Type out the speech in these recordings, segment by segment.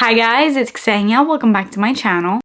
Hi guys, it's Ksenia. Welcome back to my channel.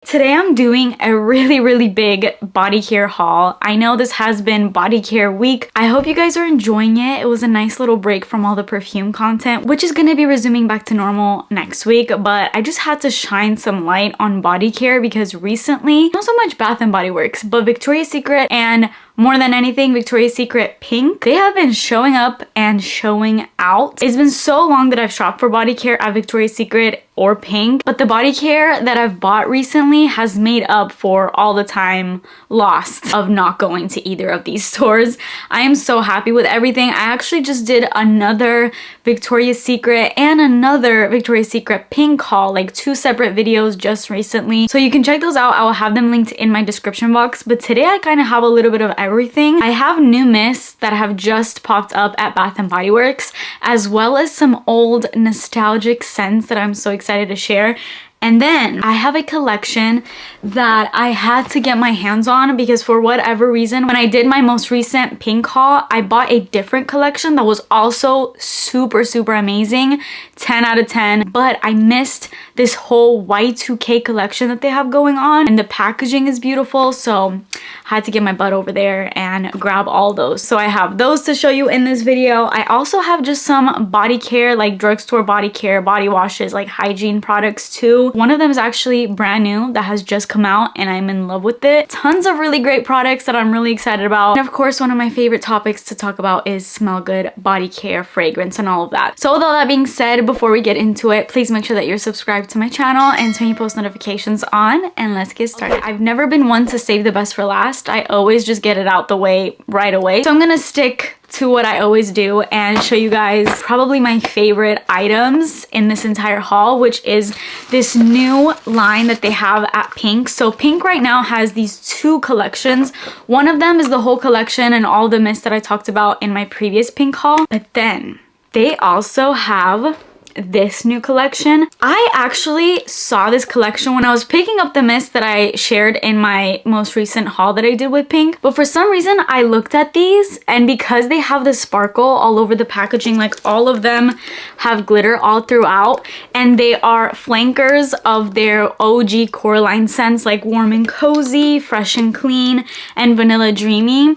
Today I'm doing a really big body care haul. I know this has been body care week. I hope you guys are enjoying it. It was a nice little break from all the perfume content, which is going to be resuming back to normal next week. But I just had to shine some light on body care because recently, not so much Bath & Body Works, but Victoria's Secret and more than anything, Victoria's Secret Pink, they have been showing up and showing out. It's been so long that I've shopped for body care at Victoria's Secret or Pink, but the body care that I've bought recently has made up for all the time lost of not going to either of these stores. I am so happy with everything. I actually just did another Victoria's Secret and another Victoria's Secret Pink haul, like 2 separate videos just recently. So you can check those out. I will have them linked in my description box. But today I kind of have a little bit of everything. I have new mists that have just popped up at Bath & Body Works, as well as some old nostalgic scents that I'm so excited to share. And then I have a collection that I had to get my hands on because for whatever reason, when I did my most recent Pink haul, I bought a different collection that was also super amazing, 10 out of 10, but I missed this whole Y2K collection that they have going on, and the packaging is beautiful, so I had to get my butt over there and grab all those. So I have those to show you in this video. I also have just some body care, like drugstore body care, body washes, like Hygiene products too. One of them is actually brand new that has just come out and I'm in love with it. Tons of really great products that I'm really excited about. And of course, one of my favorite topics to talk about is smell good body care, fragrance, and all of that. So with all that being said, before we get into it, please make sure that you're subscribed to my channel and turn your post notifications on, and let's get started. I've never been one to save the best for last. I always just get it out the way right away. So I'm gonna stick to what I always do and show you guys probably my favorite items in this entire haul, which is this new line that they have at Pink. So Pink right now has these 2 collections. One of them is the whole collection and all the mists that I talked about in my previous Pink haul, but then they also have this new collection. I actually saw this collection when I was picking up the mist that I shared in my most recent haul that I did with Pink, but for some reason I looked at these, and because they have the sparkle all over the packaging, like all of them have glitter all throughout, and they are flankers of their OG core line scents like Warm and Cozy, Fresh and Clean, and Vanilla Dreamy.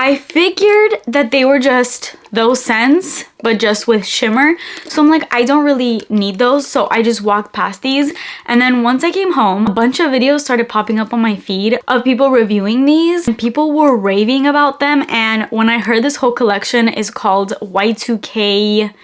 I figured that they were just those scents, but just with shimmer. So I'm like, I don't really need those. So I just walked past these. And then once I came home, a bunch of videos started popping up on my feed of people reviewing these. And people were raving about them. And when I heard this whole collection is called Y2K,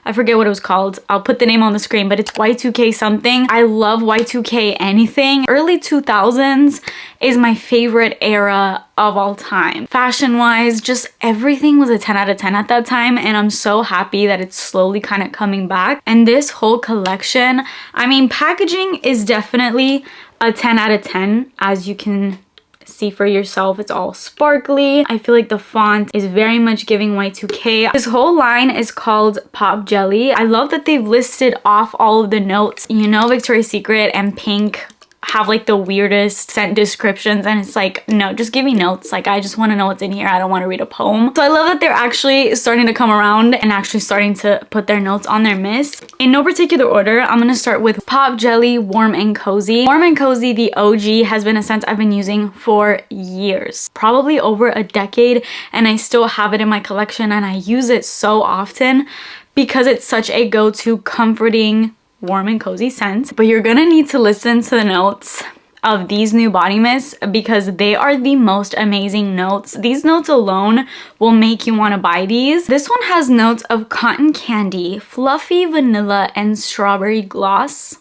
I forget what it was called. I'll put the name on the screen, but it's Y2K something. I love Y2K anything. Early 2000s is my favorite era of all time. Fashion-wise, just everything was a 10 out of 10 at that time, and I'm so happy that it's slowly kind of coming back. And this whole collection, I mean, packaging is definitely a 10 out of 10, as you can see for yourself. It's all sparkly. I feel like the font is very much giving Y2K. This whole line is called Pop Jelly. I love that they've listed off all of the notes. You know, Victoria's Secret and Pink have like the weirdest scent descriptions, and it's like, no, just give me notes. Like, I just want to know what's in here. I don't want to read a poem. So I love that they're actually starting to come around and actually starting to put their notes on their mist. In no particular order, I'm going to start with Pop Jelly Warm and Cozy. Warm and Cozy, the OG, has been a scent I've been using for years, probably over a decade, and I still have it in my collection, and I use it so often because it's such a go-to comforting warm and cozy scent. But you're gonna need to listen to the notes of these new body mists because they are the most amazing notes. These notes alone will make you want to buy these. This one has notes of cotton candy, fluffy vanilla, and strawberry gloss.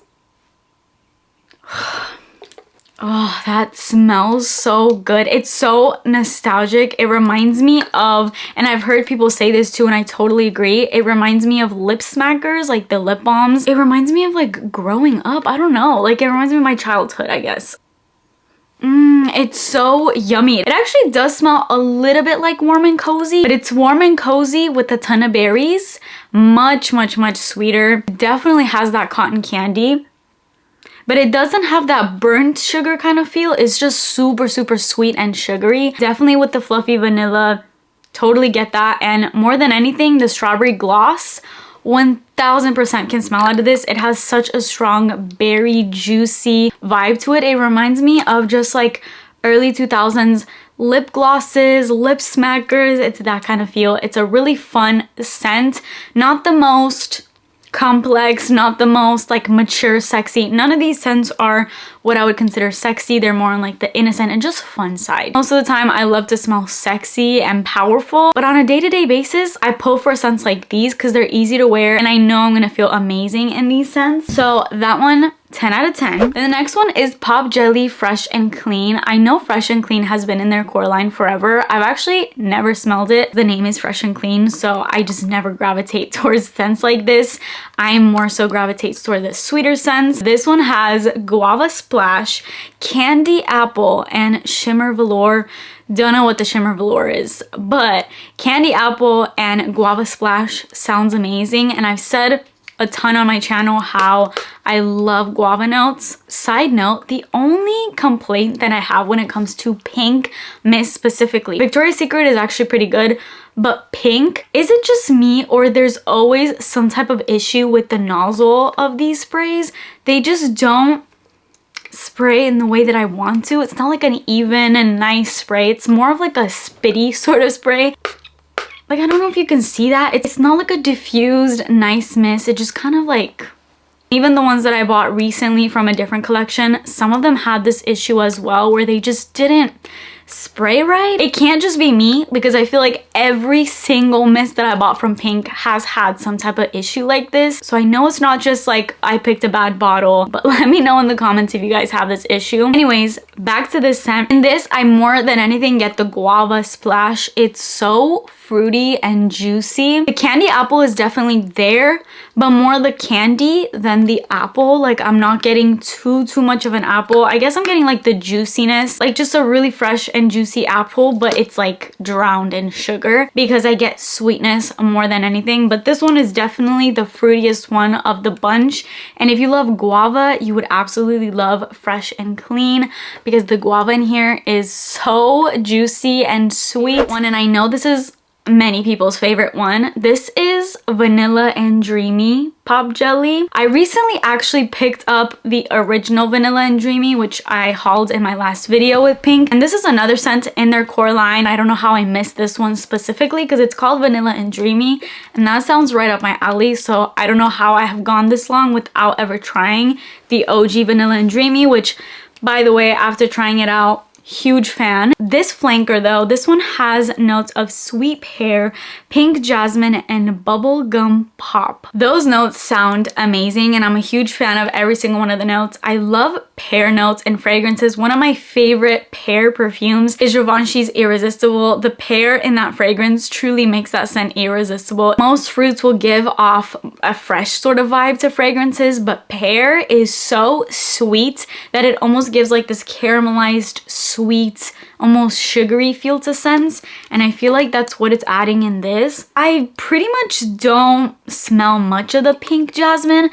Oh, that smells so good. It's so nostalgic. It reminds me of, and I've heard people say this too, and I totally agree, it reminds me of lip smackers, like the lip balms. It reminds me of like growing up. I don't know, like it reminds me of my childhood, I guess. It's so yummy. It actually does smell a little bit like Warm and Cozy, but it's Warm and Cozy with a ton of berries. Much sweeter. Definitely has that cotton candy, but it doesn't have that burnt sugar kind of feel. It's just super sweet and sugary. Definitely with the fluffy vanilla, totally get that. And more than anything, the strawberry gloss 1000% can smell out of this. It has such a strong berry juicy vibe to it. It reminds me of just like early 2000s lip glosses, lip smackers. It's that kind of feel. It's a really fun scent. Not the most complex, not the most like mature sexy. None of these scents are what I would consider sexy. They're more on like the innocent and just fun side. Most of the time I love to smell sexy and powerful, but on a day-to-day basis I pull for scents like these because they're easy to wear and I know I'm gonna feel amazing in these scents. So that one, 10 out of 10. Then the next one is Pop Jelly Fresh and Clean. I know Fresh and Clean has been in their core line forever. I've actually never smelled it. The name is Fresh and Clean, so I just never gravitate towards scents like this. I more so gravitate toward the sweeter scents. This one has Guava Splash, Candy Apple, and Shimmer Velour. Don't know what the Shimmer Velour is, but Candy Apple and Guava Splash sounds amazing, and I've said a ton on my channel how I love guava notes. Side note, the only complaint that I have when it comes to pink mist specifically, Victoria's Secret is actually pretty good, but pink, is it just me or there's always some type of issue with the nozzle of these sprays? They just don't spray in the way that I want to. It's not like an even and nice spray. It's more of like a spitty sort of spray. Like, I don't know if you can see that. It's not like a diffused, nice mist. It just kind of like... Even the ones that I bought recently from a different collection, some of them had this issue as well where they just didn't spray right. It can't just be me because I feel like every single mist that I bought from Pink has had some type of issue like this. So I know it's not just like I picked a bad bottle, but let me know in the comments if you guys have this issue. Anyways, back to this scent. In this, I more than anything get the Guava Splash. It's so fruity and juicy. The Candy Apple is definitely there, but more the candy than the apple. Like, I'm not getting too much of an apple. I guess I'm getting like the juiciness, like just a really fresh and juicy apple, but it's like drowned in sugar because I get sweetness more than anything. But this one is definitely the fruitiest one of the bunch, and if you love guava, you would absolutely love Fresh and Clean because the guava in here is so juicy and sweet. And I know this is many people's favorite one. This is Vanilla and Dreamy Pop Jelly. I recently actually picked up the original Vanilla and Dreamy, which I hauled in my last video with Pink. And this is another scent in their core line. I don't know how I missed this one specifically because it's called Vanilla and Dreamy. And that sounds right up my alley. So I don't know how I have gone this long without ever trying the OG Vanilla and Dreamy, which, by the way, after trying it out, huge fan. This flanker though, this one has notes of sweet pear, pink jasmine, and bubblegum pop. Those notes sound amazing and I'm a huge fan of every single one of the notes. I love pear notes and fragrances. One of my favorite pear perfumes is Givenchy's Irresistible. The pear in that fragrance truly makes that scent irresistible. Most fruits will give off a fresh sort of vibe to fragrances, but pear is so sweet that it almost gives like this caramelized, sweet, almost sugary feel to scents, and I feel like that's what it's adding in this. I pretty much don't smell much of the pink jasmine.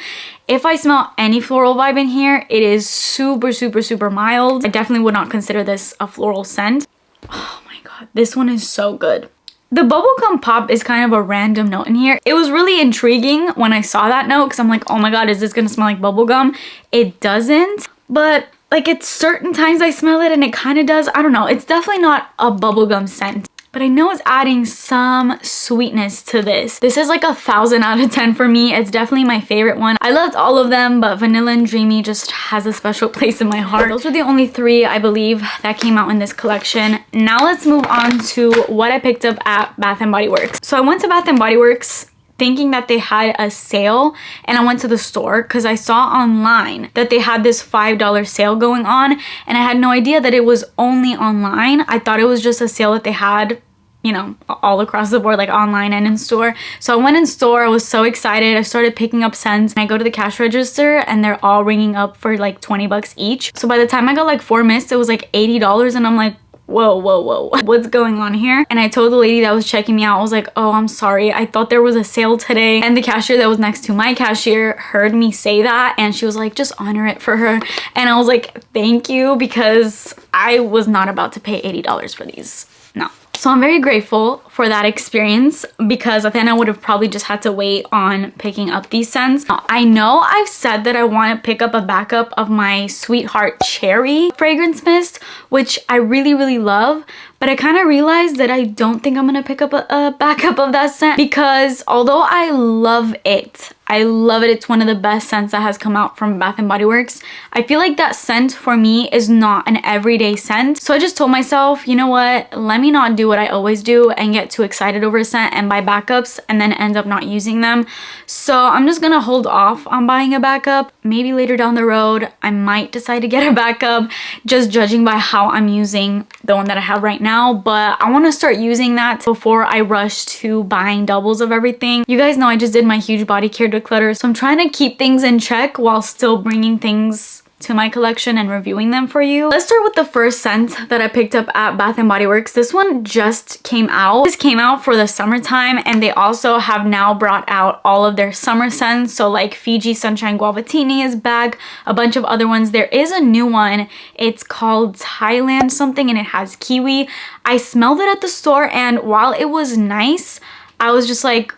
If I smell any floral vibe in here, it is super mild. I definitely would not consider this a floral scent. Oh my god, this one is so good. The bubblegum pop is kind of a random note in here. It was really intriguing when I saw that note because I'm like, oh my god, is this gonna smell like bubblegum? It doesn't, but like it's certain times I smell it and it kind of does. I don't know. It's definitely not a bubblegum scent, but I know it's adding some sweetness to this. This is like 1,000 out of 10 for me. It's definitely my favorite one. I loved all of them, but Vanilla and Dreamy just has a special place in my heart. Those were the only three, I believe, that came out in this collection. Now let's move on to what I picked up at Bath & Body Works. So I went to Bath & Body Works thinking that they had a sale, and I went to the store because I saw online that they had this $5 sale going on, and I had no idea that it was only online. I thought it was just a sale that they had, you know, all across the board, like online and in store. So I went in store, I was so excited. I started picking up scents and I go to the cash register and they're all ringing up for like 20 bucks each. So by the time I got like 4 mists, it was like $80, and I'm like, whoa, what's going on here? And I told the lady that was checking me out, I was like, oh, I'm sorry, I thought there was a sale today. And the cashier that was next to my cashier heard me say that, and she was like, just honor it for her. And I was like, thank you, because I was not about to pay $80 for these. No. So I'm very grateful for that experience because then I would have probably just had to wait on picking up these scents. Now, I know I've said that I want to pick up a backup of my Sweetheart Cherry fragrance mist, which I really love. But I kind of realized that I don't think I'm going to pick up a backup of that scent because although I love it, it's one of the best scents that has come out from Bath & Body Works. I feel like that scent for me is not an everyday scent. So I just told myself, you know what, let me not do what I always do and get too excited over a scent and buy backups and then end up not using them. So I'm just gonna hold off on buying a backup. Maybe later down the road, I might decide to get a backup, just judging by how I'm using the one that I have right now. But I wanna start using that before I rush to buying doubles of everything. You guys know I just did my huge body care declutter, so I'm trying to keep things in check while still bringing things to my collection and reviewing them for you. Let's start with the first scent that I picked up at Bath & Body Works. This one just came out. This came out for the summertime, and they also have now brought out all of their summer scents. So like Fiji Sunshine Guavatini is back, a bunch of other ones. There is a new one. It's called Thailand something, and it has kiwi. I smelled it at the store, and while it was nice, I was just like,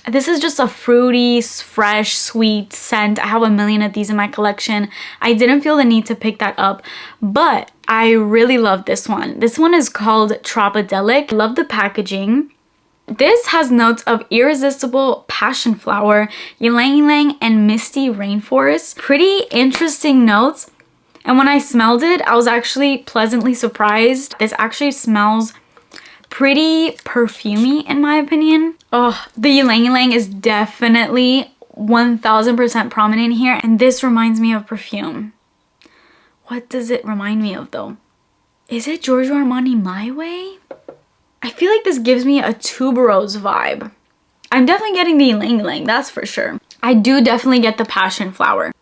this is just a fruity, fresh, sweet scent. I have a million of these in my collection. I didn't feel the need to pick that up, but I really love this one. This one is called Tropadelic. I love the packaging. This has notes of irresistible passion flower, ylang ylang, and misty rainforest. Pretty interesting notes. And when I smelled it, I was actually pleasantly surprised. This actually smells pretty perfumey in my opinion. Oh, the ylang ylang is definitely 1000% prominent here, and this reminds me of perfume. What does it remind me of though? Is it Giorgio Armani My Way? I feel like this gives me a tuberose vibe. I'm definitely getting the ylang ylang, that's for sure. I do definitely get the passion flower.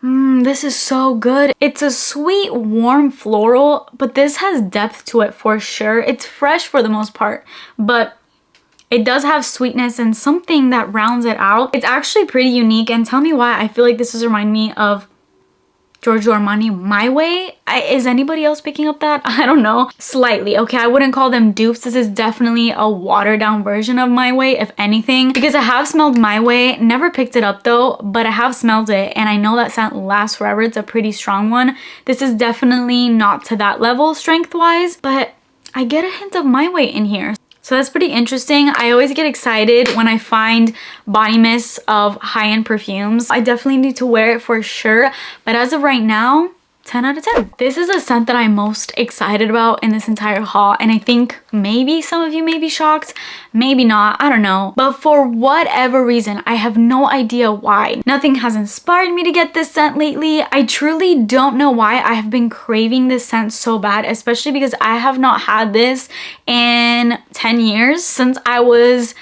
This is so good. It's a sweet, warm floral, but this has depth to it for sure. It's fresh for the most part, but it does have sweetness and something that rounds it out. It's actually pretty unique, and tell me why I feel like this is remind me of Giorgio Armani My Way. Is anybody else picking up that? I don't know. Slightly. Okay, I wouldn't call them dupes. This is definitely a watered down version of My Way, if anything, because I have smelled My Way. Never picked it up though, but I have smelled it, and I know that scent lasts forever. It's a pretty strong one. This is definitely not to that level strength wise, but I get a hint of My Way in here. So that's pretty interesting. I always get excited when I find body mists of high-end perfumes. I definitely need to wear it for sure. But as of right now, 10 out of 10. This is a scent that I'm most excited about in this entire haul, and I think maybe some of you may be shocked, maybe not, I don't know. But for whatever reason, I have no idea why. Nothing has inspired me to get this scent lately. I truly don't know why I have been craving this scent so bad, especially because I have not had this in 10 years. Since I was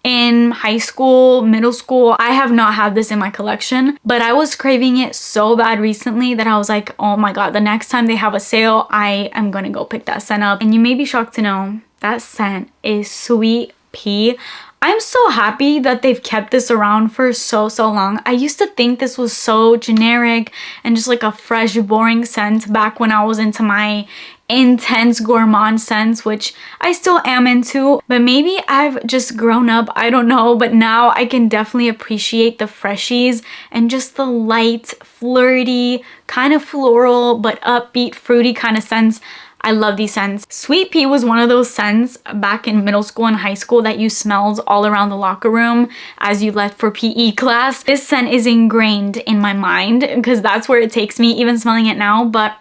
in high school, middle school, I have not had this in my collection, but I was craving it so bad recently that I was like, oh my god, the next time they have a sale, I am gonna go pick that scent up. And you may be shocked to know that scent is Sweet Pea. I'm so happy that they've kept this around for so long. I used to think this was so generic and just like a fresh, boring scent back when I was into my intense gourmand scents, which I still am into, but maybe I've just grown up, I don't know. But now I can definitely appreciate the freshies and just the light, flirty, kind of floral but upbeat, fruity kind of scents. I love these scents. Sweet Pea was one of those scents back in middle school and high school that you smelled all around the locker room as you left for PE class. This scent is ingrained in my mind because that's where it takes me, even smelling it now. But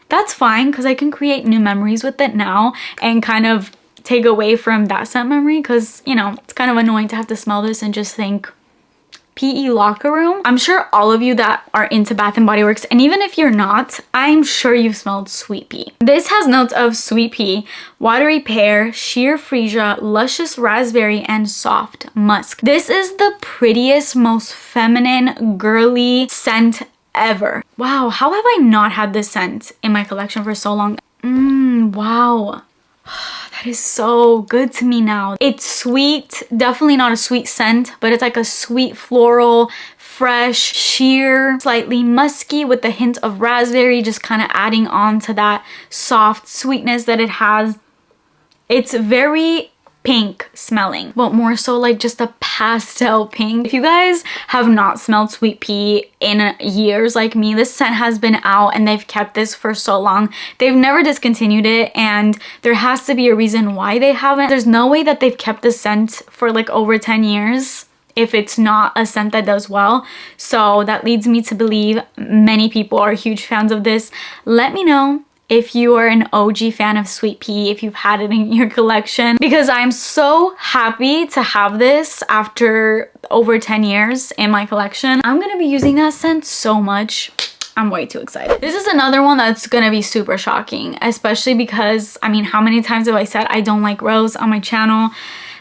that's fine because I can create new memories with it now and kind of take away from that scent memory, because, you know, it's kind of annoying to have to smell this and just think PE locker room. I'm sure all of you that are into Bath & Body Works, and even if you're not, I'm sure you've smelled Sweet Pea. This has notes of sweet pea, watery pear, sheer freesia, luscious raspberry, and soft musk. This is the prettiest, most feminine, girly scent ever. Wow, how have I not had this scent in my collection for so long? Wow. That is so good to me now. It's sweet, definitely not a sweet scent, but it's like a sweet floral, fresh, sheer, slightly musky with a hint of raspberry, just kind of adding on to that soft sweetness that it has. It's very pink smelling, but more so like just a pastel pink. If you guys have not smelled Sweet Pea in years like me, this scent has been out and they've kept this for so long. They've never discontinued it, and there has to be a reason why they haven't. There's no way that they've kept this scent for like over 10 years if it's not a scent that does well. So that leads me to believe many people are huge fans of this. Let me know if you are an OG fan of Sweet Pea, if you've had it in your collection, because I'm so happy to have this after over 10 years in my collection. I'm gonna be using that scent so much. I'm way too excited. This is another one that's gonna be super shocking, especially because, I mean, how many times have I said I don't like rose on my channel?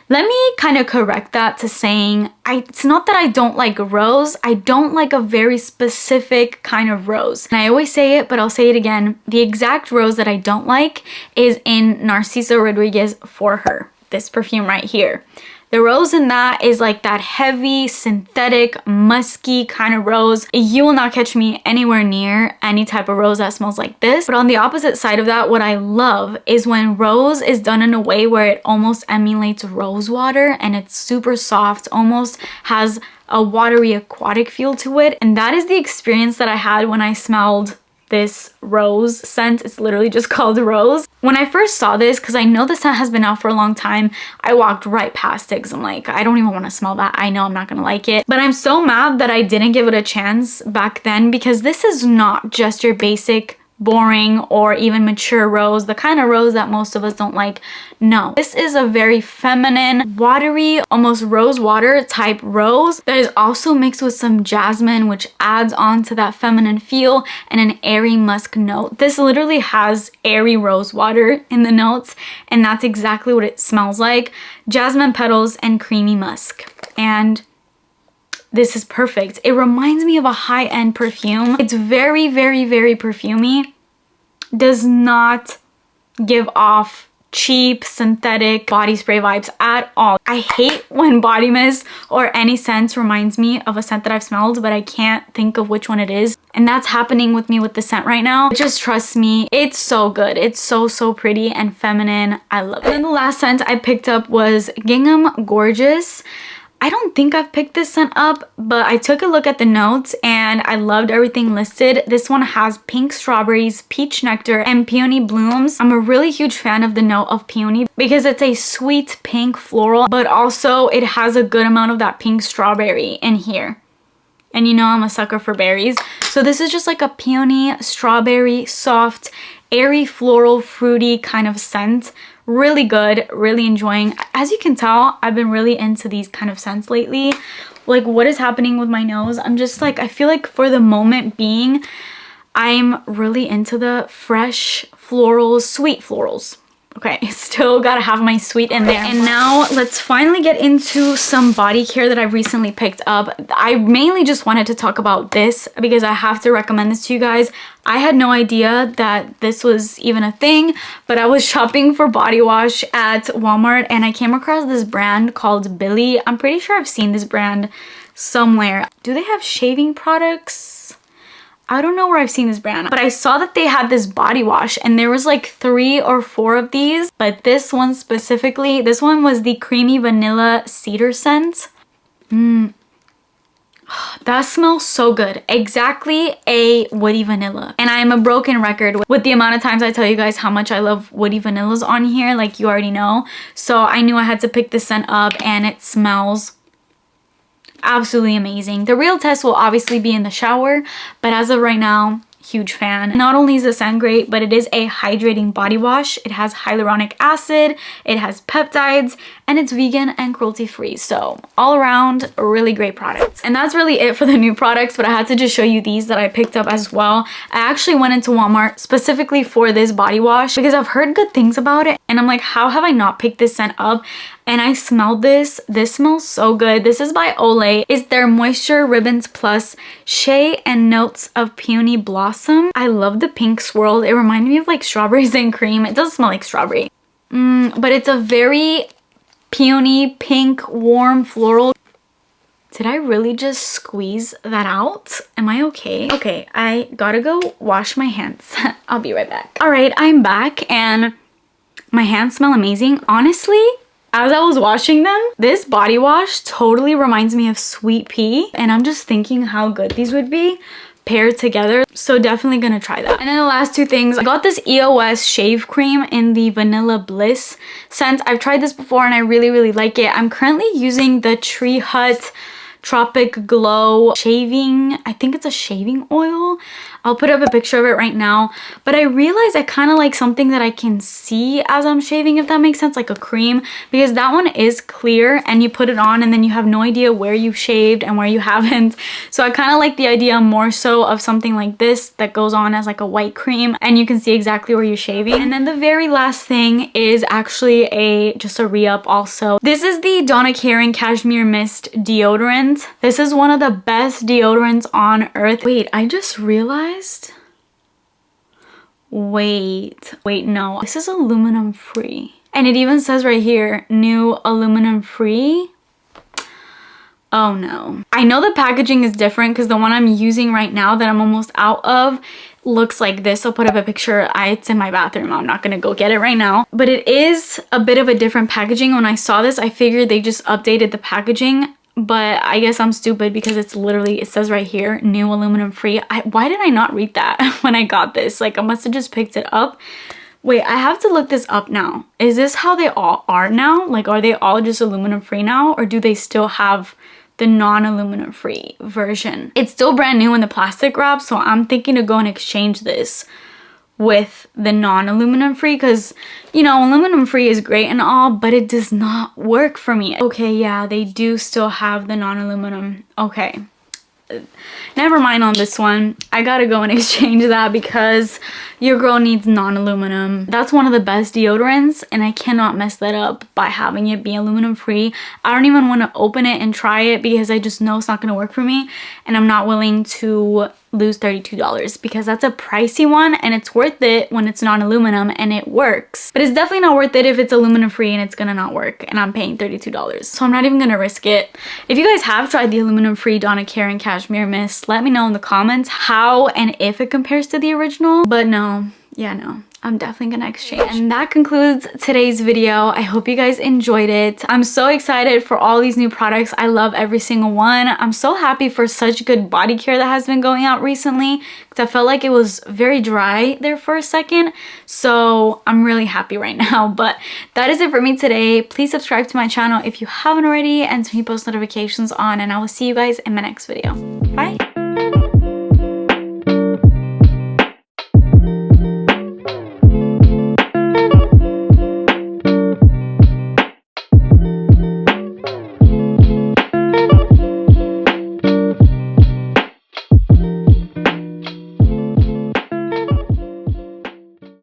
Let me kind of correct that to saying, it's not that I don't like rose, I don't like a very specific kind of rose. And I always say it, but I'll say it again. The exact rose that I don't like is in Narciso Rodriguez For Her, this perfume right here. The rose in that is like that heavy, synthetic, musky kind of rose. You will not catch me anywhere near any type of rose that smells like this. But on the opposite side of that, what I love is when rose is done in a way where it almost emulates rose water and it's super soft, almost has a watery aquatic feel to it. And that is the experience that I had when I smelled this rose scent. It's literally just called Rose. When I first saw this, because I know the scent has been out for a long time, I walked right past it because I'm like, I don't even want to smell that. I know I'm not gonna like it. But I'm so mad that I didn't give it a chance back then, because this is not just your basic boring or even mature rose, the kind of rose that most of us don't like. No, this is a very feminine, watery, almost rose water type rose that is also mixed with some jasmine, which adds on to that feminine feel, and an airy musk note. This literally has airy rose water in the notes, and that's exactly what it smells like. Jasmine petals and creamy musk. And this is perfect. It reminds me of a high-end perfume. It's very, very, very perfumey. Does not give off cheap synthetic body spray vibes at all. I hate when body mist or any scent reminds me of a scent that I've smelled, but I can't think of which one it is. And that's happening with me with the scent right now. Just trust me, it's so good. It's so, so pretty and feminine. I love it. And then the last scent I picked up was Gingham Gorgeous. I don't think I've picked this scent up, but I took a look at the notes and I loved everything listed. This one has pink strawberries, peach nectar, and peony blooms. I'm a really huge fan of the note of peony because it's a sweet pink floral, but also it has a good amount of that pink strawberry in here. And you know I'm a sucker for berries. So this is just like a peony, strawberry, soft, airy, floral, fruity kind of scent. Really good, really enjoying. As you can tell, I've been really into these kind of scents lately. Like, what is happening with my nose? I'm just like, I feel like for the moment being, I'm really into the fresh florals, sweet florals. Okay, still gotta have my sweet in there. And now let's finally get into some body care that I've recently picked up. I mainly just wanted to talk about this because I have to recommend this to you guys. I had no idea that this was even a thing, but I was shopping for body wash at Walmart and I came across this brand called Billy. I'm pretty sure I've seen this brand somewhere. Do they have shaving products? I don't know where I've seen this brand, but I saw that they had this body wash and there was like 3 or 4 of these, but this one specifically, this one was the creamy vanilla cedar scent. That smells so good. Exactly a woody vanilla. And I am a broken record with the amount of times I tell you guys how much I love woody vanillas on here, like you already know. So I knew I had to pick this scent up and it smells absolutely amazing. The real test will obviously be in the shower, but as of right now, huge fan. Not only is the scent great, but it is a hydrating body wash. It has hyaluronic acid, it has peptides, and it's vegan and cruelty free. So all around, a really great product. And that's really it for the new products, but I had to just show you these that I picked up as well. I actually went into Walmart specifically for this body wash because I've heard good things about it. And I'm like, how have I not picked this scent up? And I smelled this. This smells so good. This is by Olay. It's their Moisture Ribbons Plus Shea and Notes of Peony Blossom. I love the pink swirl. It reminded me of like strawberries and cream. It does smell like strawberry. But it's a very peony, pink, warm floral. Did I really just squeeze that out? Am I okay? Okay, I gotta go wash my hands. I'll be right back. All right, I'm back and My hands smell amazing. Honestly, as I was washing them, this body wash totally reminds me of sweet pea, and I'm just thinking how good these would be paired together. So definitely gonna try that. And then the last two things, I got this EOS Shave Cream in the Vanilla Bliss scent. I've tried this before and I really like it. I'm currently using the Tree Hut Tropic Glow shaving, I think it's a shaving oil. I'll put up a picture of it right now. But I realized I kind of like something that I can see as I'm shaving, if that makes sense, like a cream, because that one is clear and you put it on and then you have no idea where you've shaved and where you haven't. So I kind of like the idea more so of something like this that goes on as like a white cream and you can see exactly where you're shaving. And then the very last thing is actually just a re-up also. This is the Donna Karan Cashmere Mist deodorant. This is one of the best deodorants on earth. Wait, I just realized. Wait, no. This is aluminum free. And it even says right here, new aluminum free. Oh no. I know the packaging is different because the one I'm using right now that I'm almost out of looks like this. I'll put up a picture. It's in my bathroom. I'm not gonna go get it right now. But it is a bit of a different packaging. When I saw this, I figured they just updated the packaging. But I guess I'm stupid because it's literally, it says right here, new aluminum free. Why did I not read that when I got this? Like, I must have just picked it up. Wait, I have to look this up now. Is this how they all are now? Like, are they all just aluminum free now? Or do they still have the non-aluminum free version? It's still brand new in the plastic wrap, so I'm thinking to go and exchange this with the non-aluminum free because, you know, aluminum free is great and all, but it does not work for me. Okay, yeah, they do still have the non-aluminum. Okay, never mind on this one. I gotta go and exchange that because your girl needs non-aluminum. That's one of the best deodorants and I cannot mess that up by having it be aluminum free. I don't even want to open it and try it because I just know it's not gonna work for me and I'm not willing to lose $32 because that's a pricey one and it's worth it when it's non-aluminum and it works. But it's definitely not worth it if it's aluminum free and it's gonna not work and I'm paying $32. So I'm not even gonna risk it. If you guys have tried the aluminum free Donna Karan Cashmere Mist, let me know in the comments how and if it compares to the original. But no, yeah, no. I'm definitely gonna exchange. And that concludes today's video. I hope you guys enjoyed it. I'm so excited for all these new products. I love every single one. I'm so happy for such good body care that has been going out recently because I felt like it was very dry there for a second. So I'm really happy right now. But that is it for me today. Please subscribe to my channel if you haven't already and turn your post notifications on and I will see you guys in my next video. Bye.